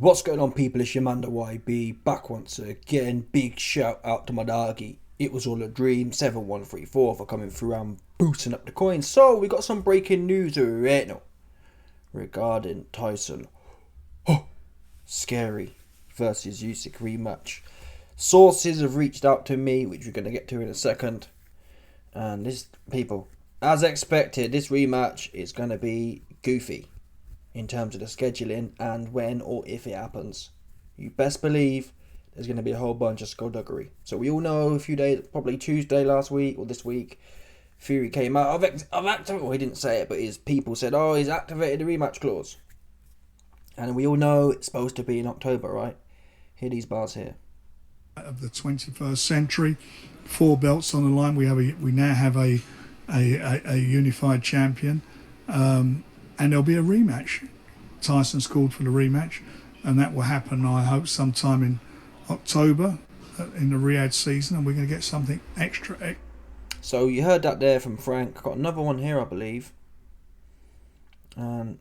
What's going on, people? It's your man, the YB, back once again. Big shout out to my doggy. It was all a dream. 7134 for coming through and boosting up the coins. So, we got some breaking news right now regarding Tyson. Oh, scary versus Usyk rematch. Sources have reached out to me, which we're going to get to in a second. And this, people, as expected, this rematch is going to be goofy in terms of the scheduling and when or if it happens. You best believe there's going to be a whole bunch of skullduggery. So we all know a few days, probably Tuesday last week or this week, Fury came out. I've activated, well, he didn't say it, but his people said, oh, he's activated the rematch clause. And we all know it's supposed to be in October, right? Hear these bars here. Of the 21st century, 4 belts on the line. We now have a unified champion. And there'll be a rematch. Tyson's called for the rematch, and that will happen, I hope, sometime in October in the Riyadh season, and we're going to get something extra. So you heard that there from Frank. Got another one here, I believe.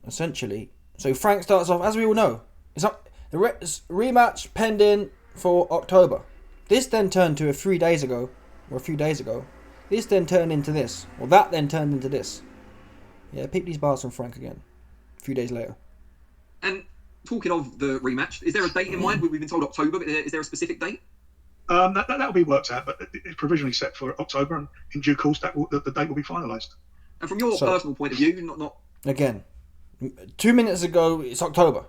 Essentially, so Frank starts off, as we all know, it's not the rematch pending for October. This then turned to a few days ago. This then turned into this, or that then turned into this. Yeah, peep these bars from Frank again. A few days later. And talking of the rematch, is there a date in mind? We've been told October, but is there a specific date? That'll be worked out, but it's provisionally set for October, and in due course, the date will be finalised. And from your personal point of view, not again, 2 minutes ago it's October.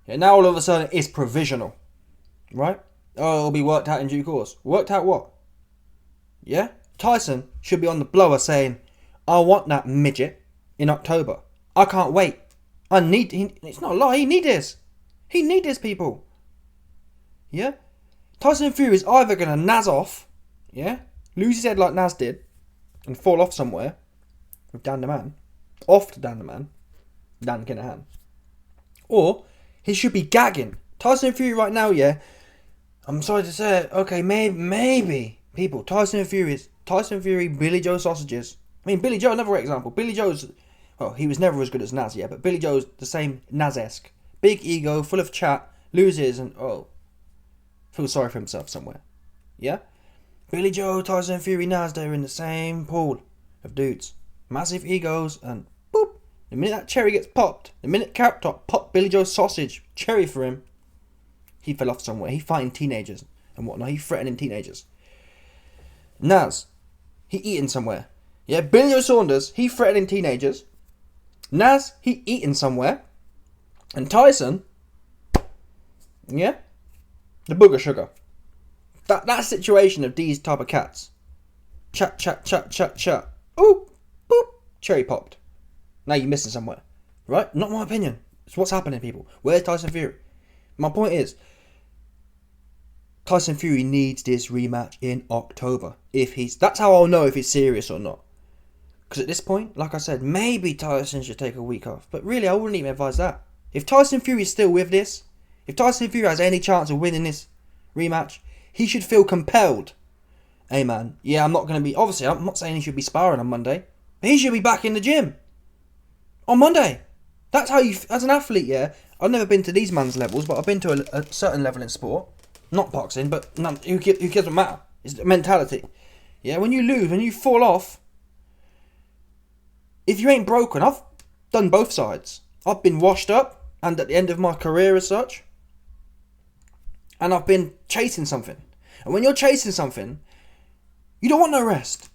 Yeah, now all of a sudden it's provisional, right? Oh, it'll be worked out in due course. Worked out what? Yeah, Tyson should be on the blower saying, "I want that midget in October. I can't wait. It's not a lie. He need this. He need this, people. Yeah? Tyson Fury is either going to naz off, yeah? Lose his head like Naz did, and fall off somewhere with Dan the Man. Off to Dan the Man. Dan Kinahan. Or he should be gagging. Tyson Fury right now, yeah? I'm sorry to say it. Okay, maybe. People, Tyson Fury, Billy Joe sausages. I mean, Billy Joe, another great example. Billy Joe's, well, he was never as good as Naz, yeah, but Billy Joe's the same Naz-esque. Big ego, full of chat, loses, and, feels sorry for himself somewhere. Yeah? Billy Joe, Tyson Fury, Naz, they're in the same pool of dudes. Massive egos, and boop, the minute that cherry gets popped, the minute Carrot Top popped Billy Joe's sausage, cherry for him, he fell off somewhere. He fighting teenagers and whatnot. He threatening teenagers. Naz, he eating somewhere. Yeah, Billy Joe Saunders, he threatening teenagers. Naz, he eating somewhere. And Tyson, yeah, the booger sugar. That situation of these type of cats. Chat. Ooh, boop, cherry popped. Now you're missing somewhere. Right? Not my opinion. It's what's happening, people. Where's Tyson Fury? My point is, Tyson Fury needs this rematch in October. That's how I'll know if he's serious or not. Because at this point, like I said, maybe Tyson should take a week off. But really, I wouldn't even advise that. If Tyson Fury is still with this, if Tyson Fury has any chance of winning this rematch, he should feel compelled. Hey man, yeah, I'm not saying he should be sparring on Monday. But he should be back in the gym on Monday. That's how you, as an athlete, yeah. I've never been to these man's levels, but I've been to a certain level in sport. Not boxing, but none, who cares what matter? It's the mentality. Yeah, when you lose, when you fall off, if you ain't broken, I've done both sides. I've been washed up and at the end of my career as such. And I've been chasing something. And when you're chasing something, you don't want no rest.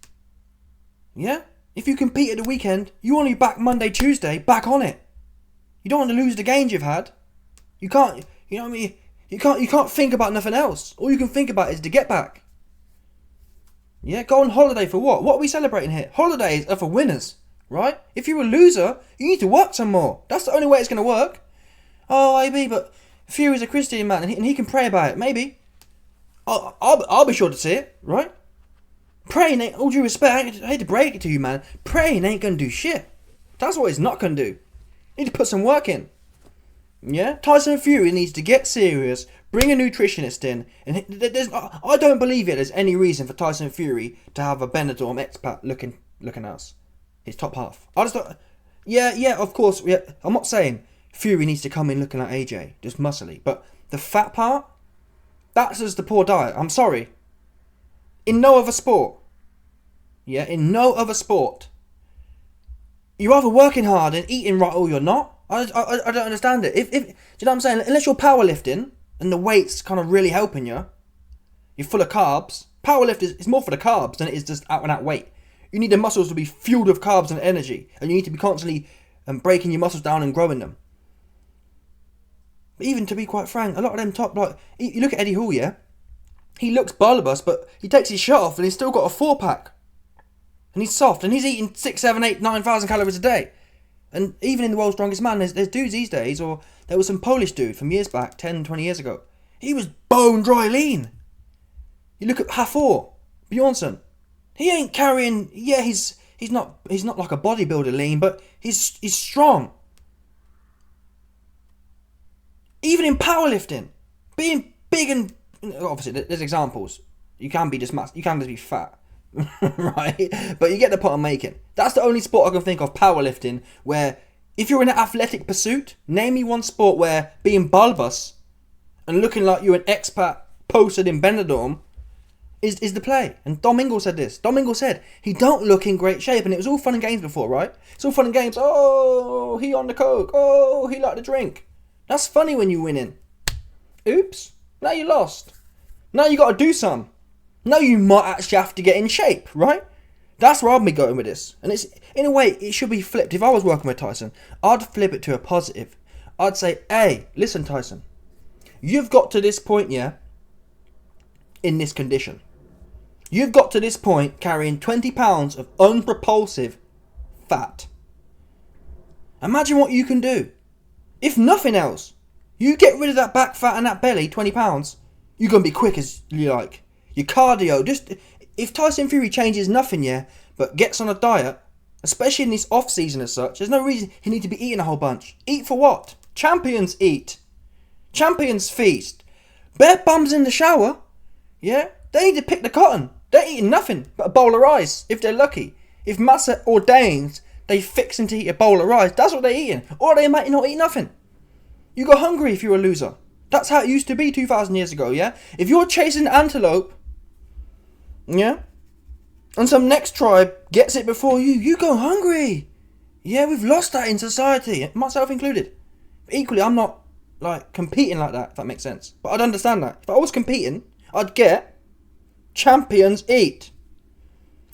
Yeah? If you compete at the weekend, you want to be back Monday, Tuesday, back on it. You don't want to lose the gains you've had. You can't, you know what I mean? You can't think about nothing else. All you can think about is to get back. Yeah, go on holiday for what? What are we celebrating here? Holidays are for winners, right? If you're a loser, you need to work some more. That's the only way it's going to work. Oh, AB, but Fury's a Christian man and he can pray about it. Maybe. I'll be sure to see it, right? Praying ain't, all due respect, I hate to break it to you, man. Praying ain't going to do shit. That's what it's not going to do. You need to put some work in. Yeah, Tyson Fury needs to get serious, bring a nutritionist in, and I don't believe there's any reason for Tyson Fury to have a Benidorm expat looking ass. His top half. I just don't. Yeah, of course. Yeah, I'm not saying Fury needs to come in looking like AJ, just muscly. But the fat part, that's just the poor diet. I'm sorry. In no other sport, in no other sport, you're either working hard and eating right or you're not. I don't understand it. Do you know what I'm saying? Unless you're powerlifting and the weight's kind of really helping you, you're full of carbs. Powerlift is more for the carbs than it is just out and out weight. You need the muscles to be fueled with carbs and energy, and you need to be constantly breaking your muscles down and growing them. But even to be quite frank, a lot of them top, like, you look at Eddie Hall, he looks bulbous, but he takes his shirt off and he's still got a 4-pack. And he's soft, and he's eating 6, 7, 8, 9,000 calories a day. And even in the World's Strongest Man, there's dudes these days, or there was some Polish dude from years back, 10, 20 years ago. He was bone dry lean. You look at Hathor, Bjornsson. He ain't carrying, he's not like a bodybuilder lean, but he's strong. Even in powerlifting, being big and, obviously there's examples. You can just be fat. Right? But you get the point I'm making. That's the only sport I can think of, powerlifting, where if you're in an athletic pursuit, name me one sport where being bulbous and looking like you're an expat posted in Benidorm is the play. And Dom Ingle said this. Dom Ingle said he don't look in great shape, and it was all fun and games before, right? It's all fun and games. Oh, he on the coke. Oh, he like to drink. That's funny when you're winning. Oops. Now you lost. Now you got to do something. Now you might actually have to get in shape, right? That's where I'd be going with this. And it's, in a way, it should be flipped. If I was working with Tyson, I'd flip it to a positive. I'd say, hey, listen, Tyson. You've got to this point, in this condition. You've got to this point carrying 20 pounds of unpropulsive fat. Imagine what you can do. If nothing else, you get rid of that back fat and that belly, 20 pounds, you're going to be quick as you like. Your cardio, just, if Tyson Fury changes nothing, but gets on a diet, especially in this off-season as such, there's no reason he need to be eating a whole bunch. Eat for what? Champions eat. Champions feast. Bare bums in the shower, they need to pick the cotton. They're eating nothing but a bowl of rice, if they're lucky. If Massa ordains they fixing to eat a bowl of rice, that's what they're eating. Or they might not eat nothing. You go hungry if you're a loser. That's how it used to be 2,000 years ago, If you're chasing antelope, and some next tribe gets it before you, you go hungry. We've lost that in society, myself included. But equally, I'm not, competing like that, if that makes sense. But I'd understand that. If I was competing, I'd get champions eat.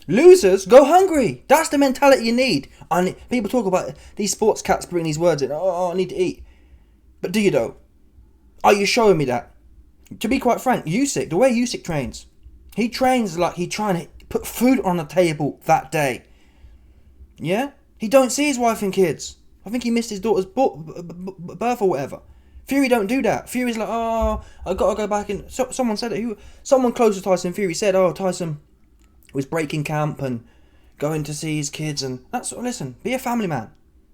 Losers go hungry. That's the mentality you need. And people talk about these sports cats bring these words in. Oh, I need to eat. But do you though? Are you showing me that? To be quite frank, Usyk, the way Usyk trains, he trains like he's trying to put food on the table that day. He don't see his wife and kids. I think he missed his daughter's birth or whatever. Fury don't do that. Fury's like, oh, I gotta go back and... someone said it. Someone close to Tyson Fury said, oh, Tyson was breaking camp and going to see his kids, and that's... Listen, be a family man.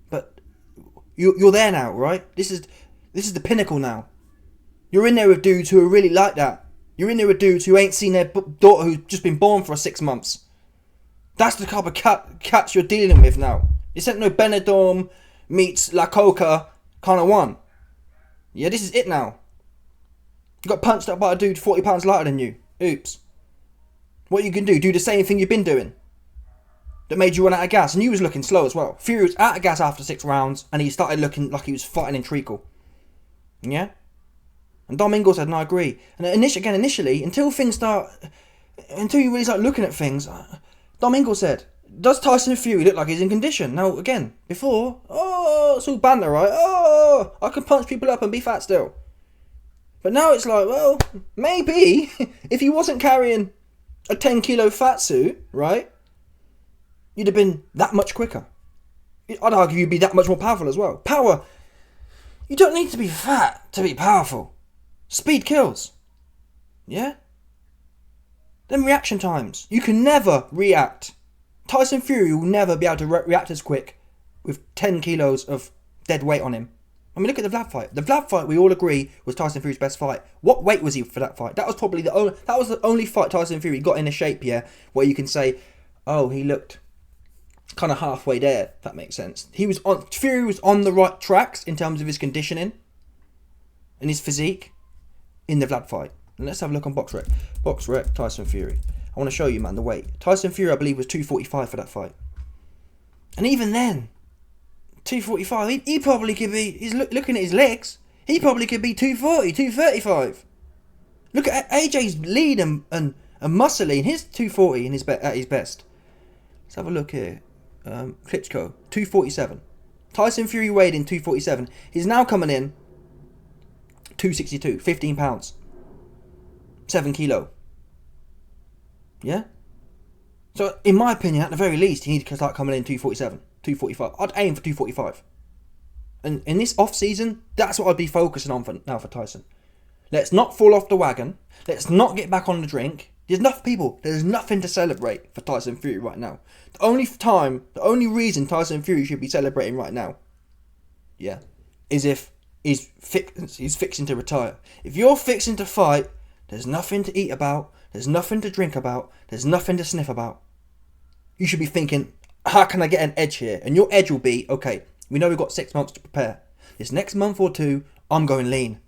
But you're there now, right? This is the pinnacle now. You're in there with dudes who are really like that. You're in there with dudes who ain't seen their daughter who's just been born for 6 months. That's the type of cats you're dealing with now. This ain't no Benidorm meets La Coca kind of one. This is it now. You got punched up by a dude 40 pounds lighter than you. Oops. What you can do the same thing you've been doing. That made you run out of gas, and you was looking slow as well. Fury was out of gas after 6 rounds, and he started looking like he was fighting in treacle. And Dom Ingle said, and I agree. And initially, until you really start looking at things, Dom Ingle said, does Tyson Fury look like he's in condition? Now, again, before, it's all banter, right? I can punch people up and be fat still. But now it's like, well, maybe, if he wasn't carrying a 10 kilo fat suit, right, you'd have been that much quicker. I'd argue you'd be that much more powerful as well. Power, you don't need to be fat to be powerful. Speed kills. Then reaction times. You can never react. Tyson Fury will never be able to react as quick with 10 kilos of dead weight on him. I mean, look at the Vlad fight. The Vlad fight, we all agree, was Tyson Fury's best fight. What weight was he for that fight? That was probably the only fight Tyson Fury got in a shape, where you can say, oh, he looked kind of halfway there, if that makes sense. Fury was on the right tracks in terms of his conditioning and his physique in the Vlad fight. And let's have a look on BoxRec. BoxRec, Tyson Fury. I want to show you, man, the weight. Tyson Fury, I believe, was 245 for that fight. And even then, 245, he probably could be, he's looking at his legs, he probably could be 240, 235. Look at AJ's lean and muscly, and his 240 at his best. Let's have a look here. Klitschko, 247. Tyson Fury weighed in 247. He's now coming in 262, 15 pounds. 7 kilo. Yeah? So, in my opinion, at the very least, he needs to start coming in 247, 245. I'd aim for 245. And in this off-season, that's what I'd be focusing on for Tyson. Let's not fall off the wagon. Let's not get back on the drink. There's nothing to celebrate for Tyson Fury right now. The only reason Tyson Fury should be celebrating right now, yeah, is if he's fixing to retire. If you're fixing to fight, there's nothing to eat about, there's nothing to drink about, there's nothing to sniff about. You should be thinking, how can I get an edge here? And your edge will be, okay, we know we've got 6 months to prepare. This next month or two, I'm going lean.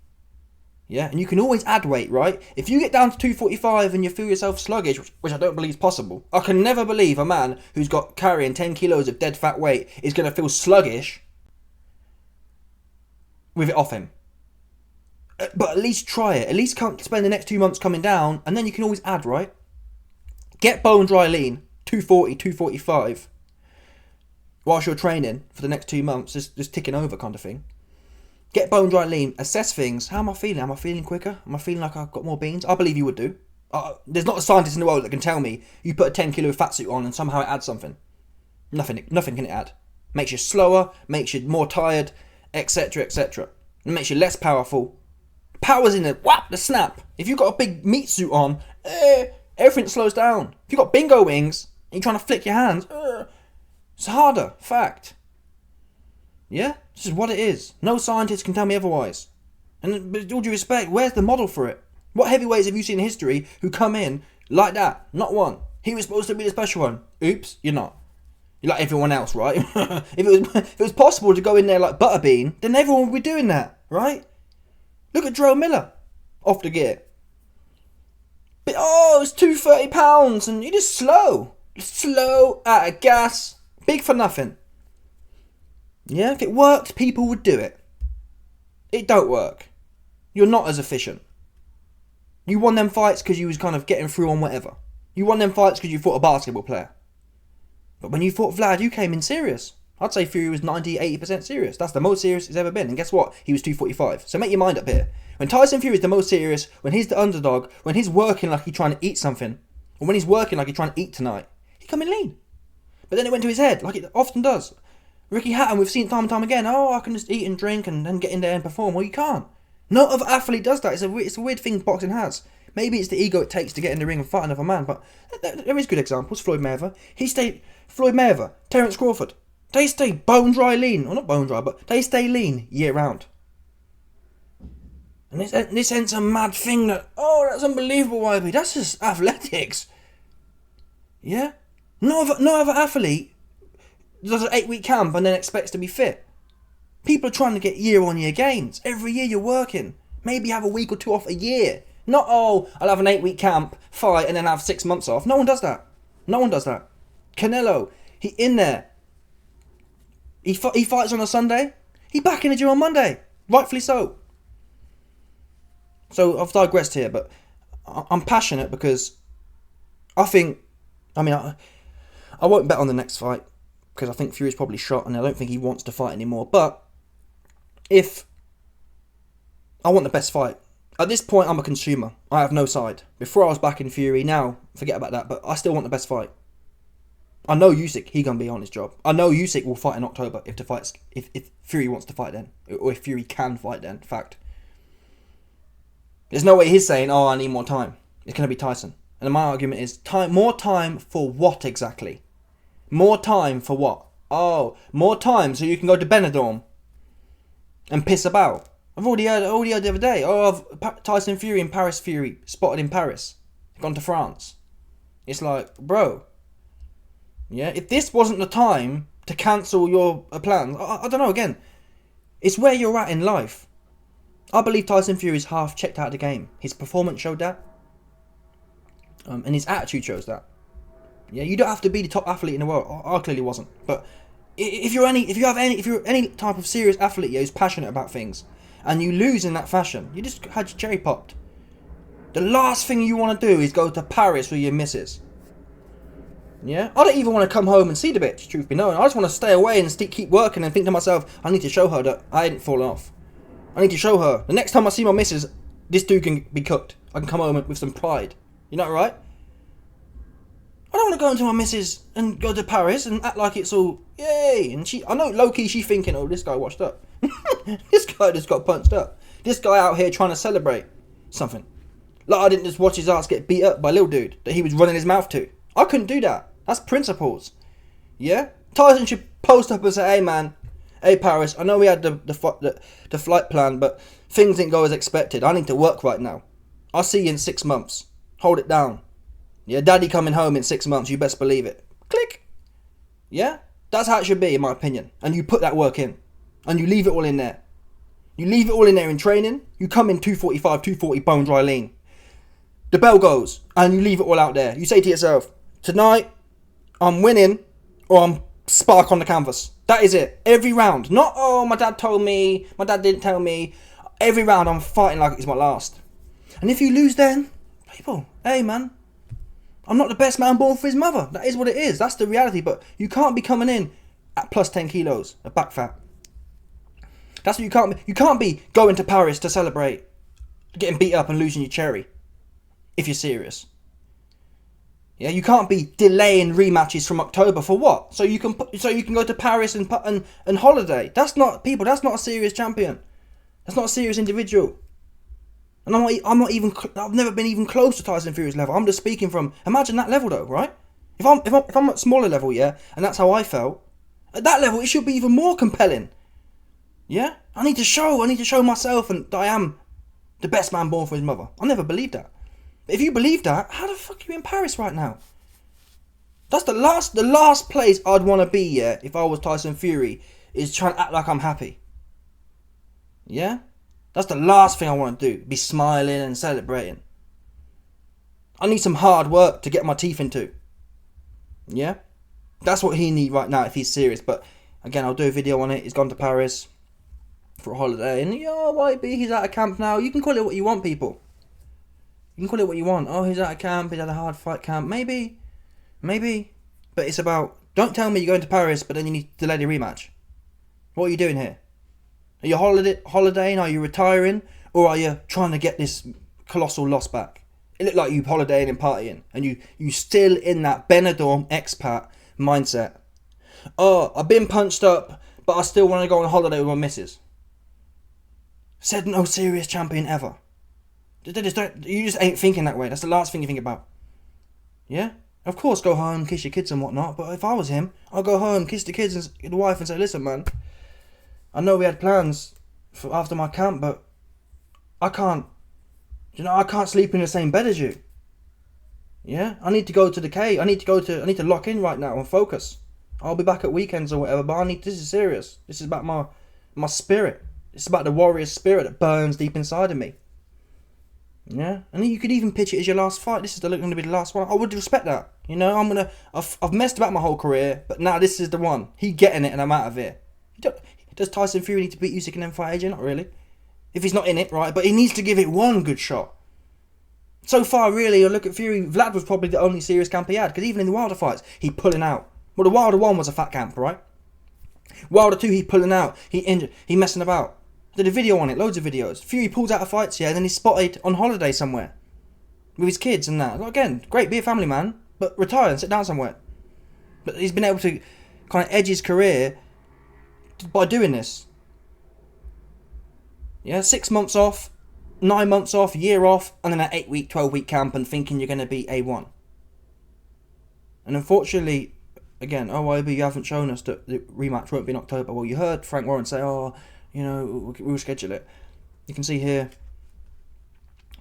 Yeah, and you can always add weight, right? If you get down to 245 and you feel yourself sluggish, which I don't believe is possible. I can never believe a man who's got carrying 10 kilos of dead fat weight is going to feel sluggish with it off him. But at least try it. At least spend the next 2 months coming down, and then you can always add, right? Get bone dry lean, 240, 245, whilst you're training for the next 2 months, just ticking over kind of thing. Get bone dry lean, assess things. How am I feeling? Am I feeling quicker? Am I feeling like I've got more beans? I believe you would do. There's not a scientist in the world that can tell me you put a 10 kilo fat suit on and somehow it adds something. Nothing can it add. Makes you slower, makes you more tired, etc, etc. It makes you less powerful. Power's in the snap. If you've got a big meat suit on, everything slows down. If you've got bingo wings and you're trying to flick your hands, it's harder. Fact. Yeah? This is what it is. No scientist can tell me otherwise. And with all due respect, where's the model for it? What heavyweights have you seen in history who come in like that? Not one. He was supposed to be the special one. Oops, you're not. You're like everyone else, right? if it was possible to go in there like Butterbean, then everyone would be doing that, right? Look at Joe Miller. Off the gear. But, it's 230 pounds and you're just slow. Slow, out of gas. Big for nothing. Yeah, if it worked, people would do it. It don't work. You're not as efficient. You won them fights because you was kind of getting through on whatever. You won them fights because you fought a basketball player. But when you fought Vlad, you came in serious. I'd say Fury was 90-80% serious. That's the most serious he's ever been. And guess what? He was 245. So make your mind up here. When Tyson Fury is the most serious, when he's the underdog, when he's working like he's trying to eat something, or when he's working like he's trying to eat tonight, he come in lean. But then it went to his head, like it often does. Ricky Hatton, we've seen it time and time again. I can just eat and drink and then get in there and perform. Well, you can't. No other athlete does that. It's a weird thing boxing has. Maybe it's the ego it takes to get in the ring and fight another man, but there is good examples. Floyd Mayweather, Terence Crawford, they stay bone dry lean. Well, not bone dry, but they stay lean year round. And this ain't some mad thing that, that's unbelievable, YB. That's just athletics. Yeah? No other athlete does an 8-week camp and then expects to be fit. People are trying to get year-on-year gains. Every year you're working. Maybe have a week or two off a year. Not, I'll have an 8-week camp, fight, and then have 6 months off. No one does that. No one does that. Canelo, he in there. He fights on a Sunday. He back in the gym on Monday. Rightfully so. So I've digressed here, but I'm passionate because I won't bet on the next fight because I think Fury's probably shot and I don't think he wants to fight anymore. But if I want the best fight, at this point I'm a consumer. I have no side. Before I was backing Fury, now forget about that, but I still want the best fight. I know Usyk, he gonna be on his job. I know Usyk will fight in October if Fury wants to fight then, or if Fury can fight then. Fact. There's no way he's saying, I need more time. It's gonna be Tyson. And my argument is more time for what exactly? More time for what? More time so you can go to Benidorm and piss about. I've already heard the other day. Tyson Fury and Paris Fury spotted in Paris, gone to France. It's like, bro. Yeah, if this wasn't the time to cancel your plans, I don't know. Again, it's where you're at in life. I believe Tyson Fury's half checked out of the game. His performance showed that, and his attitude shows that. Yeah, you don't have to be the top athlete in the world. I clearly wasn't, but if you're any type of serious athlete, yeah, who's passionate about things, and you lose in that fashion, you just had your cherry popped. The last thing you want to do is go to Paris with your missus. Yeah, I don't even want to come home and see the bitch, truth be known. I just want to stay away and keep working and think to myself, I need to show her that I ain't fallen off. I need to show her. The next time I see my missus, this dude can be cooked. I can come home with some pride. You know, right? I don't want to go into my missus and go to Paris and act like it's all yay. And I know low-key she's thinking, oh, this guy washed up. This guy just got punched up. This guy out here trying to celebrate something. Like I didn't just watch his ass get beat up by a little dude that he was running his mouth to. I couldn't do that. That's principles. Yeah? Tyson should post up and say, hey man, hey Paris, I know we had the flight plan, but things didn't go as expected. I need to work right now. I'll see you in 6 months. Hold it down. Yeah, daddy coming home in 6 months, you best believe it. Click. Yeah? That's how it should be, in my opinion. And you put that work in. And you leave it all in there. You leave it all in there in training. You come in 245, 240 bone dry lean. The bell goes, and you leave it all out there. You say to yourself, tonight, I'm winning, or I'm spark on the canvas. That is it. Every round. Not, oh, my dad told me, my dad didn't tell me. Every round, I'm fighting like it's my last. And if you lose then, people, hey man, I'm not the best man born for his mother. That is what it is. That's the reality. But you can't be coming in at plus 10 kilos of back fat. That's what you can't be. You can't be going to Paris to celebrate getting beat up and losing your cherry. If you're serious. Yeah, you can't be delaying rematches from October for what? So you can go to Paris and holiday. That's not people. That's not a serious champion. That's not a serious individual. And I've never been even close to Tyson Fury's level. I'm just speaking from, imagine that level though, right? If I'm at smaller level, yeah, and that's how I felt, at that level it should be even more compelling. Yeah? I need to show myself and that I am the best man born for his mother. I never believed that. But if you believe that, how the fuck are you in Paris right now? That's the last place I'd want to be, yeah, if I was Tyson Fury, is trying to act like I'm happy. Yeah? That's the last thing I want to do. Be smiling and celebrating. I need some hard work to get my teeth into. Yeah? That's what he needs right now if he's serious. But again, I'll do a video on it. He's gone to Paris for a holiday. And he's out of camp now. You can call it what you want, people. You can call it what you want. Oh, he's out of camp. He's had a hard fight camp. Maybe. But it's about, don't tell me you're going to Paris, but then you need to delay the rematch. What are you doing here? Are you holidaying? Are you retiring? Or are you trying to get this colossal loss back? It looked like you holidaying and partying. And you still in that Benidorm expat mindset. Oh, I've been punched up, but I still want to go on holiday with my missus. Said no serious champion ever. You just ain't thinking that way. That's the last thing you think about. Yeah? Of course, go home, kiss your kids and whatnot. But if I was him, I'd go home, kiss the kids and the wife and say, listen, man, I know we had plans for after my camp, but I can't sleep in the same bed as you. Yeah? I need to go to the cave. I need to lock in right now and focus. I'll be back at weekends or whatever, but this is serious. This is about my spirit. It's about the warrior spirit that burns deep inside of me. Yeah? And you could even pitch it as your last fight. This is going to be the last one. I would respect that. You know, I've messed about my whole career, but now this is the one. He getting it and I'm out of here. Does Tyson Fury need to beat Usyk and then fight AJ? Not really. If he's not in it, right? But he needs to give it one good shot. So far, really, you look at Fury, Vlad was probably the only serious camp he had. Because even in the Wilder fights, he pulling out. Well, the Wilder 1 was a fat camp, right? Wilder 2, he pulling out. He injured. He messing about. Did a video on it, loads of videos. Fury pulls out of fights, yeah, and then he's spotted on holiday somewhere. With his kids and that. Again, great, be a family man, but retire and sit down somewhere. But he's been able to kind of edge his career by doing this. Yeah, 6 months off, 9 months off, year off, and then an 8-week, 12-week camp and thinking you're going to be A1. And unfortunately, again, OIB, you haven't shown us that the rematch won't be in October. Well, you heard Frank Warren say, we'll schedule it. You can see here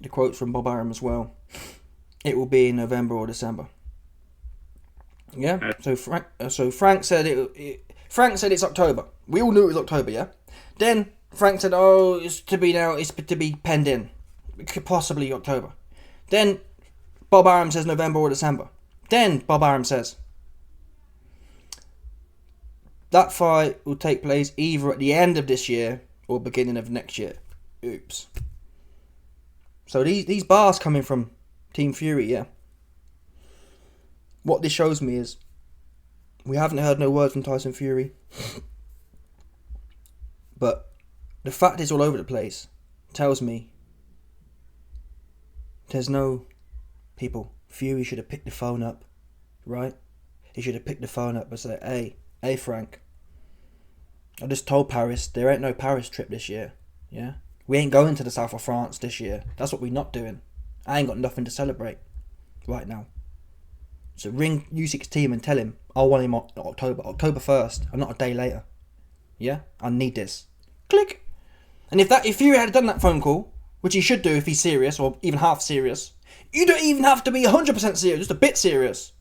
the quotes from Bob Arum as well. It will be in November or December. Yeah. Frank said Frank said it's October. We all knew it was October. Yeah. Then Frank said, "Oh, it's to be now. It's to be penned in. It could possibly October." Then Bob Arum says November or December. Then Bob Arum says that fight will take place either at the end of this year or beginning of next year. Oops. So these bars coming from Team Fury, yeah. What this shows me is we haven't heard no word from Tyson Fury. But the fact it's all over the place tells me there's no people. Fury should have picked the phone up, right? He should have picked the phone up and said, hey Frank, I just told Paris there ain't no Paris trip this year, yeah? We ain't going to the south of France this year. That's what we're not doing. I ain't got nothing to celebrate right now. So ring Usyk's team and tell him I want him October 1st and not a day later. Yeah? I need this. Click. And if Fury had done that phone call, which he should do if he's serious or even half serious, you don't even have to be 100% serious, just a bit serious.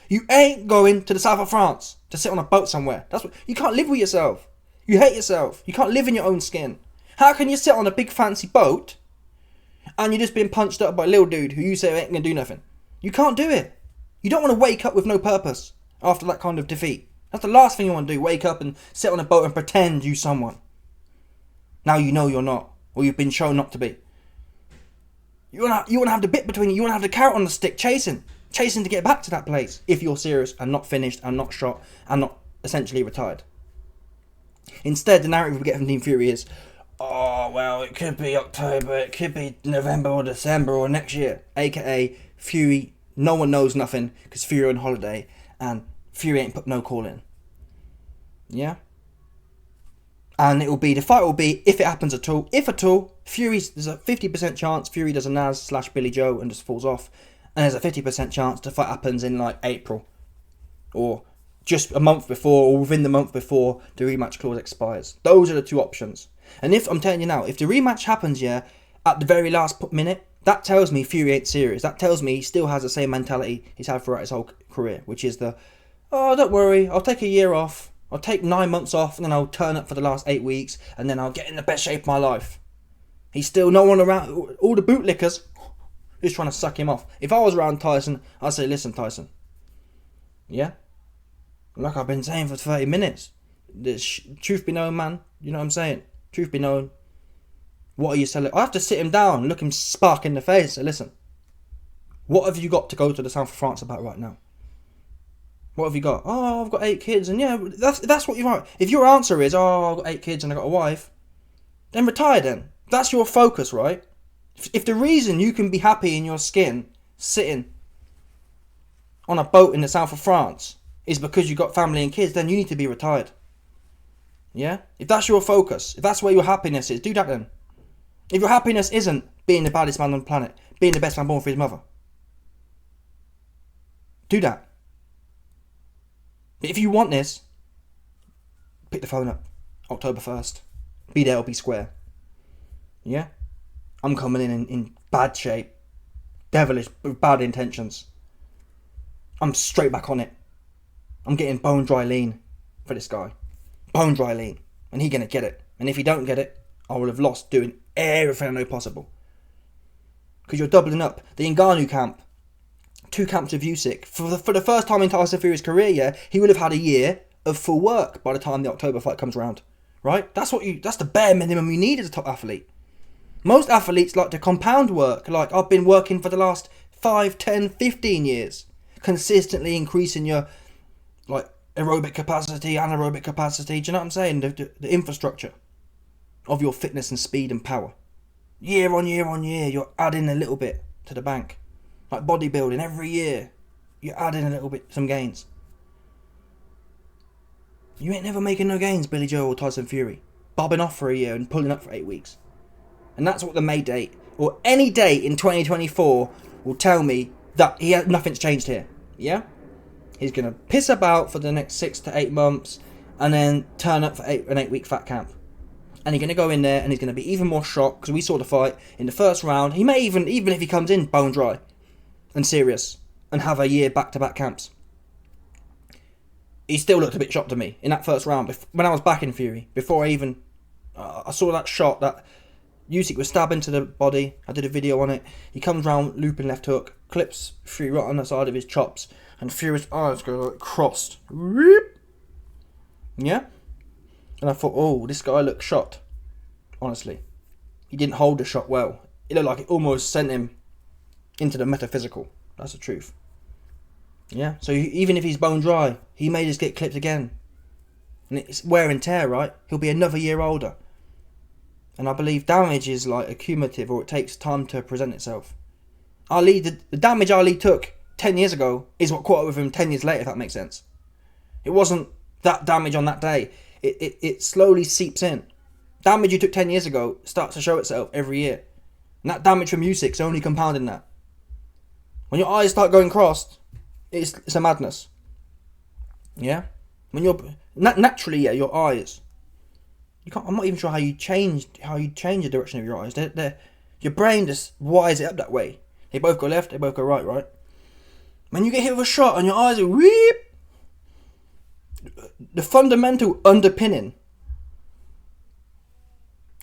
You ain't going to the south of France to sit on a boat somewhere. You can't live with yourself. You hate yourself. You can't live in your own skin. How can you sit on a big fancy boat and you're just being punched up by a little dude who you say ain't gonna do nothing? You can't do it. You don't want to wake up with no purpose after that kind of defeat. That's the last thing you want to do. Wake up and sit on a boat and pretend you someone. Now you know you're not, or you've been shown not to be. You want to have the bit between you. You want to have the carrot on the stick, chasing to get back to that place. If you're serious and not finished and not shot and not essentially retired. Instead, the narrative we get from Team Fury is, oh well, it could be October, it could be November or December or next year. AKA Fury. No one knows nothing because Fury on holiday and Fury ain't put no call in. Yeah? And the fight will be, if it happens at all, there's a 50% chance Fury does a Nas/Billy Joe and just falls off. And there's a 50% chance the fight happens in like April. Or just a month before or within the month before the rematch clause expires. Those are the two options. And I'm telling you now, if the rematch happens, yeah, at the very last minute, that tells me Fury ain't serious. That tells me he still has the same mentality he's had throughout his whole career, which is don't worry, I'll take a year off. I'll take 9 months off and then I'll turn up for the last 8 weeks and then I'll get in the best shape of my life. He's still no one around. All the bootlickers is trying to suck him off. If I was around Tyson, I'd say, listen, Tyson. Yeah? Like I've been saying for 30 minutes. Truth be known, man. You know what I'm saying? Truth be known. What are you selling? I have to sit him down, look him spark in the face and say, listen, what have you got to go to the south of France about right now? What have you got? Oh, I've got 8 kids. And yeah, that's what you want. If your answer is, oh, I've got 8 kids and I've got a wife, then retire then. That's your focus, right? If the reason you can be happy in your skin sitting on a boat in the south of France is because you've got family and kids, then you need to be retired. Yeah? If that's your focus, if that's where your happiness is, do that then. If your happiness isn't being the baddest man on the planet, being the best man born for his mother, do that. But if you want this, pick the phone up. October 1st. Be there or be square. Yeah? I'm coming in bad shape. Devilish, with bad intentions. I'm straight back on it. I'm getting bone dry lean for this guy. Bone dry lean. And he gonna get it. And if he don't get it, I will have lost doing everything I know possible. Because you're doubling up. The Ngannou camp. 2 camps of Usyk. For the first time in Tyson Fury's career, yeah, he would have had a year of full work by the time the October fight comes around. Right? That's the bare minimum you need as a top athlete. Most athletes like to compound work. Like, I've been working for the last 5, 10, 15 years. Consistently increasing your, like, aerobic capacity, anaerobic capacity. Do you know what I'm saying? The infrastructure of your fitness and speed and power. Year on year on year, you're adding a little bit to the bank. Like bodybuilding, every year, you're adding a little bit, some gains. You ain't never making no gains, Billy Joe or Tyson Fury. Bobbing off for a year and pulling up for 8 weeks. And that's what the May date, or any date in 2024, will tell me that nothing's changed here. Yeah? He's going to piss about for the next 6 to 8 months, and then turn up for an 8-week fat camp. And he's going to go in there, and he's going to be even more shocked, because we saw the fight in the first round. He may even if he comes in bone dry and serious, and have a year back-to-back camps. he still looked a bit shocked to me in that first round. When I was back in Fury, before I even I saw that shot that Usyk was stabbing to the body. I did a video on it. He comes round, looping left hook, clips Fury right on the side of his chops, and Fury's eyes go like crossed. Yeah? And I thought, oh, this guy looks shot. Honestly. He didn't hold the shot well. It looked like it almost sent him into the metaphysical. That's the truth. Yeah? So even if he's bone dry, he may just get clipped again. And it's wear and tear, right? He'll be another year older. And I believe damage is like accumulative, or it takes time to present itself. Ali, the damage Ali took 10 years ago is what caught up with him 10 years later, if that makes sense. It wasn't that damage on that day. It slowly seeps in. Damage you took 10 years ago starts to show itself every year. And that damage from Usyk's only compounding that. When your eyes start going crossed, it's a madness. Yeah? When you're naturally, yeah, your eyes. I'm not even sure how you change the direction of your eyes. Your brain just wires it up that way. They both go left, they both go right, right? When you get hit with a shot and your eyes are weep, the fundamental underpinning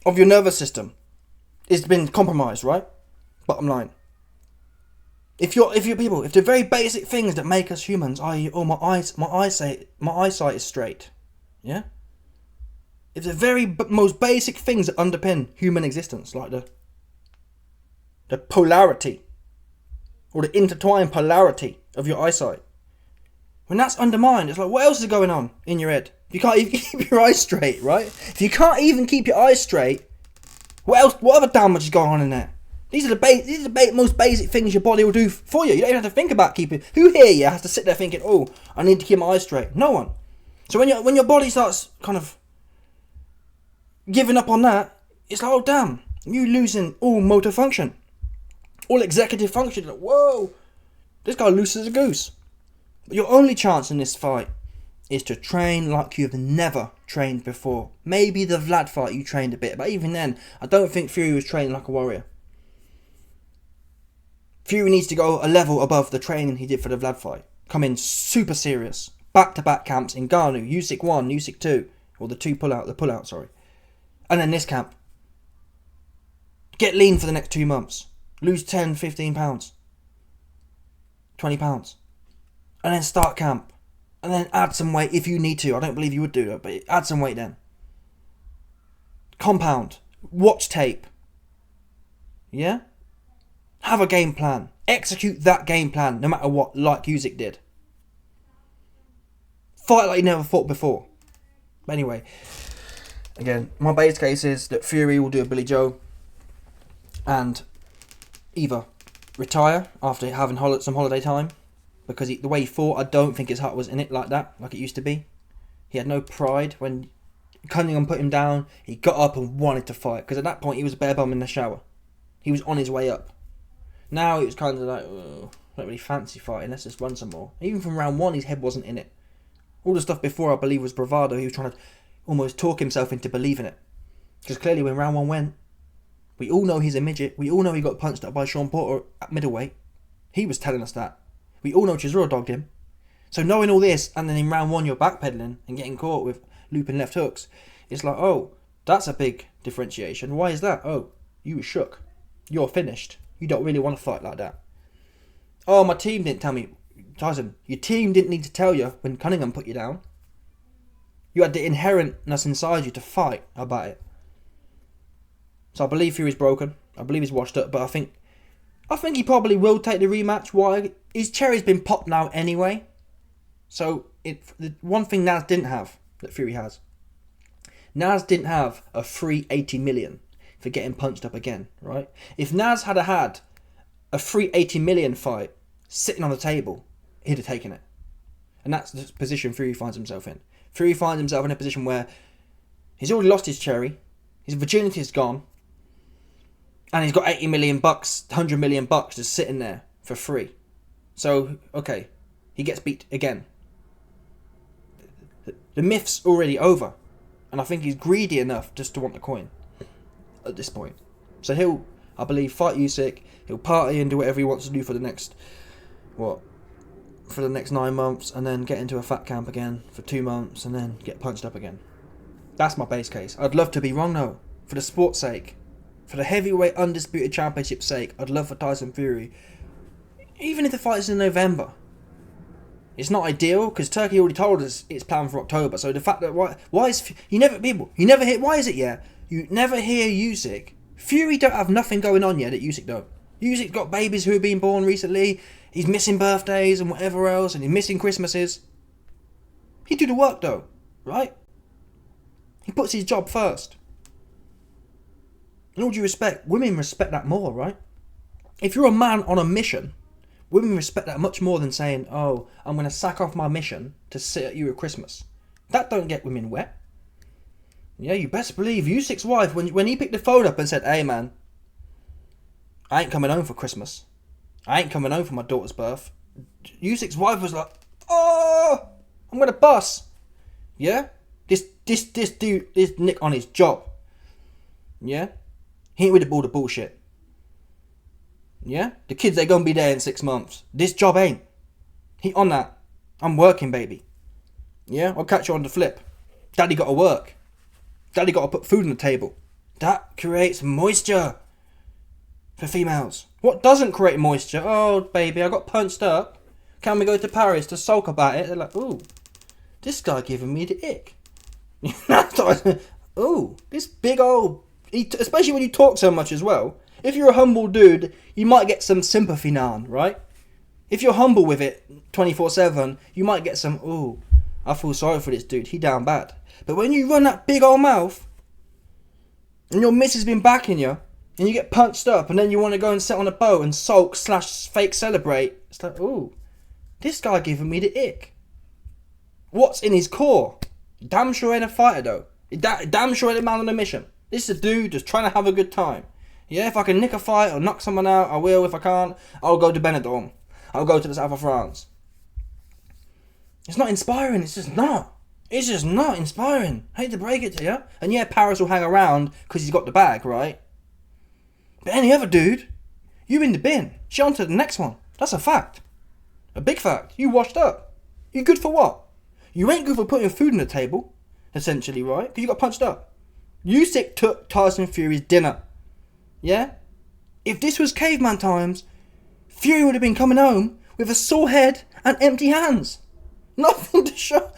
of your nervous system has been compromised, right? Bottom line. If the very basic things that make us humans, i.e., oh, my eyesight is straight, yeah. If the very most basic things that underpin human existence, like the polarity or the intertwined polarity of your eyesight, when that's undermined, it's like, what else is going on in your head? If you can't even keep your eyes straight, right? If you can't even keep your eyes straight, what other damage is going on in there? These are the most basic things your body will do for you. You don't even have to think about keeping. Who here has to sit there thinking, oh, I need to keep my eyes straight? No one. So when your body starts kind of giving up on that, it's like, oh damn, you losing all motor function, all executive function. Like, whoa, this guy loose as a goose. But your only chance in this fight is to train like you've never trained before. Maybe the Vlad fight you trained a bit, but even then, I don't think Fury was training like a warrior. Fury needs to go a level above the training he did for the Vlad fight. Come in super serious. Back-to-back camps in Ngannou, Usyk 1, Usyk 2, or the pull-out, sorry. And then this camp. Get lean for the next 2 months. Lose 10, 15 pounds. 20 pounds. And then start camp. And then add some weight if you need to. I don't believe you would do that, but add some weight then. Compound. Watch tape. Yeah? Have a game plan. Execute that game plan no matter what, like Usyk did. Fight like you never fought before. But anyway, again, my base case is that Fury will do a Billy Joe and either retire after having some holiday time, because the way he fought, I don't think his heart was in it like that, like it used to be. He had no pride. When Cunningham put him down, he got up and wanted to fight, because at that point he was a bare bum in the shower. He was on his way up. Now it was kind of like, oh, I don't really fancy fighting, let's just run some more. Even from round 1, his head wasn't in it. All the stuff before, I believe, was bravado. He was trying to almost talk himself into believing it. Because clearly when round 1 went, we all know he's a midget. We all know he got punched up by Sean Porter at middleweight. He was telling us that. We all know Chisora dogged him. So knowing all this, and then in round 1 you're backpedaling and getting caught with looping left hooks, it's like, oh, that's a big differentiation. Why is that? Oh, you were shook. You're finished. You don't really want to fight like that. Oh, my team didn't tell me. Tyson, your team didn't need to tell you when Cunningham put you down. You had the inherentness inside you to fight about it. So I believe Fury's broken. I believe he's washed up. But I think he probably will take the rematch. Why? His cherry's been popped now anyway. So the one thing Naz didn't have that Fury has. Naz didn't have a free 80 million for getting punched up again, right? If Naz had a free 80 million fight sitting on the table, he'd have taken it. And that's the position Fury finds himself in. Fury finds himself in a position where he's already lost his cherry, his virginity is gone, and he's got 80 million bucks, 100 million bucks just sitting there for free. So, okay, he gets beat again. The myth's already over, and I think he's greedy enough just to want the coin at this point. So he'll, I believe, fight Usyk, he'll party and do whatever he wants to do for the next, for the next 9 months and then get into a fat camp again for 2 months and then get punched up again. That's my base case. I'd love to be wrong though. For the sport's sake. For the heavyweight undisputed championship's sake, I'd love for Tyson Fury, even if the fight is in November. It's not ideal because Turkey already told us it's planned for October. So the fact that why is you never hear, why is it you never hear Usyk. Fury don't have nothing going on yet that Usyk don't. Usyk's got babies who have been born recently. He's missing birthdays and whatever else, and he's missing Christmases. He do the work though, right? He puts his job first. In all due respect, women respect that more, right? If you're a man on a mission, women respect that much more than saying, oh, I'm going to sack off my mission to sit at you at Christmas. That don't get women wet. Yeah, you best believe Usyk's wife, when he picked the phone up and said, hey man, I ain't coming home for Christmas. I ain't coming home for my daughter's birth. Usyk's wife was like, oh, I'm going to bust. Yeah? This dude is Nick on his job. Yeah? He ain't with all the bullshit. Yeah? The kids, they gonna be there in 6 months. This job ain't. He on that. I'm working, baby. Yeah? I'll catch you on the flip. Daddy gotta work. Daddy gotta put food on the table. That creates moisture for females. What doesn't create moisture? Oh, baby, I got punched up. Can we go to Paris to sulk about it? They're like, ooh, this guy giving me the ick. Ooh, this big old... Especially when you talk so much as well. If you're a humble dude, you might get some sympathy now, right? If you're humble with it 24/7, you might get some, ooh, I feel sorry for this dude, he down bad. But when you run that big old mouth, and your missus been backing you, and you get punched up, and then you want to go and sit on a boat and sulk / fake celebrate, it's like, ooh, this guy giving me the ick. What's in his core? Damn sure ain't a fighter though. Damn sure ain't a man on a mission. This is a dude just trying to have a good time. Yeah, if I can nick a fight or knock someone out, I will. If I can't, I'll go to Benidorm. I'll go to the south of France. It's not inspiring. It's just not. It's just not inspiring. I hate to break it to you. And yeah, Paris will hang around because he's got the bag, right? But any other dude, you in the bin. She on to the next one. That's a fact. A big fact. You washed up. You good for what? You ain't good for putting food on the table, essentially, right? Because you got punched up. Usyk took Tyson Fury's dinner. Yeah? If this was caveman times, Fury would have been coming home with a sore head and empty hands. Nothing to show.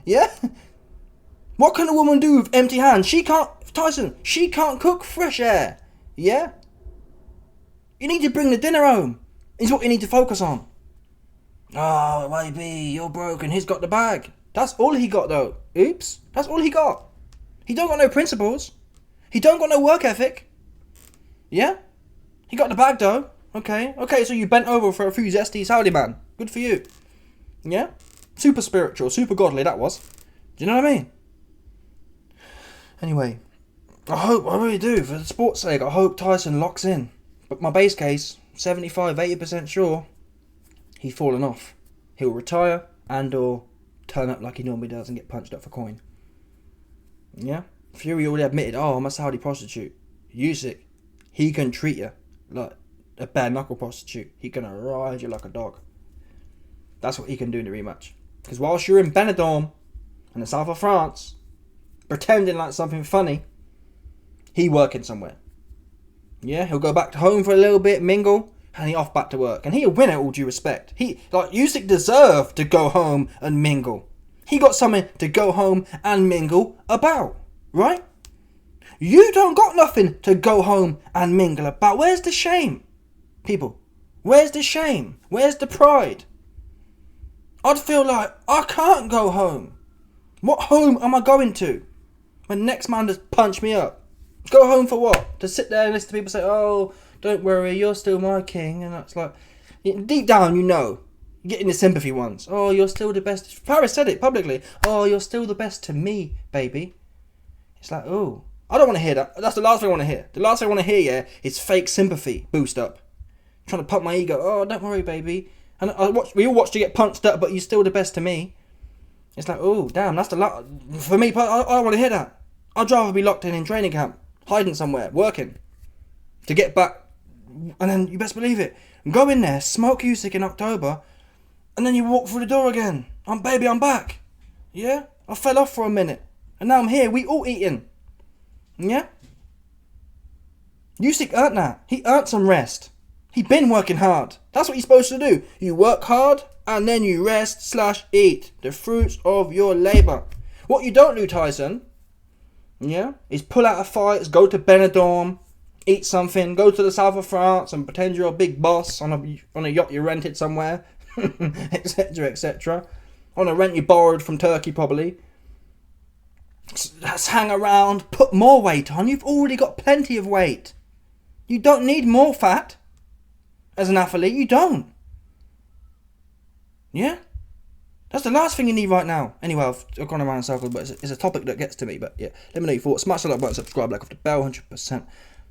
Yeah? What can a woman do with empty hands? She can't cook fresh air. Yeah? You need to bring the dinner home. Is what you need to focus on. Oh, baby, you're broken. He's got the bag. That's all he got though. Oops. That's all he got. He don't got no principles. He don't got no work ethic. Yeah? He got the bag though. Okay, so you bent over for a few zesties. Howdy, man. Good for you. Yeah? Super spiritual, super godly, that was. Do you know what I mean? Anyway, I really do, for the sport's sake, I hope Tyson locks in. But my base case, 75-80% sure, he's fallen off. He'll retire and or turn up like he normally does and get punched up for coin. Yeah? Fury already admitted, oh, I'm a Saudi prostitute. Usyk, he can treat you like a bare knuckle prostitute. He can ride you like a dog. That's what he can do in the rematch. Because whilst you're in Benidorm in the south of France, pretending like something funny, he working somewhere. Yeah, he'll go back to home for a little bit, mingle, and he off back to work. And he'll win it, all due respect. Usyk deserved to go home and mingle. He got something to go home and mingle about, right? You don't got nothing to go home and mingle about. Where's the shame? People, where's the shame? Where's the pride? I'd feel like I can't go home. What home am I going to? When next man just punch me up. Go home for what? To sit there and listen to people say, oh, don't worry, you're still my king. And that's like, deep down you know. You're getting the sympathy ones. Oh, you're still the best. Paris said it publicly. Oh, you're still the best to me, baby. It's like, oh, I don't want to hear that. That's the last thing I want to hear. The last thing I want to hear, yeah, is fake sympathy boost up. Trying to pump my ego. Oh, don't worry, baby. And we all watched you get punched up, but you're still the best to me. It's like, oh, damn, that's the last. For me, I don't want to hear that. I'd rather be locked in training camp, hiding somewhere, working, to get back And then you best believe it. Go in there, smoke Usyk in October, and then you walk through the door again. I'm back. Yeah? I fell off for a minute. And now I'm here. We all eating. Yeah? Usyk earned that. He earned some rest. He been working hard. That's what you're supposed to do. You work hard and then you rest/eat the fruits of your labour. What you don't do, Tyson, yeah, is pull out of fights, go to Benidorm, eat something, go to the south of France and pretend you're a big boss on a yacht you rented somewhere, etc., etc. On a rent you borrowed from Turkey probably. Let's hang around, put more weight on. You've already got plenty of weight. You don't need more fat. As an athlete, you don't. Yeah? That's the last thing you need right now. Anyway, I've gone around in circles, but it's a topic that gets to me. But yeah, let me know your thoughts. Smash the like button, subscribe, like off the bell, 100%.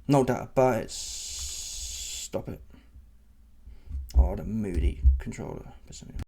No doubt about it. Stop it. Oh, the moody controller.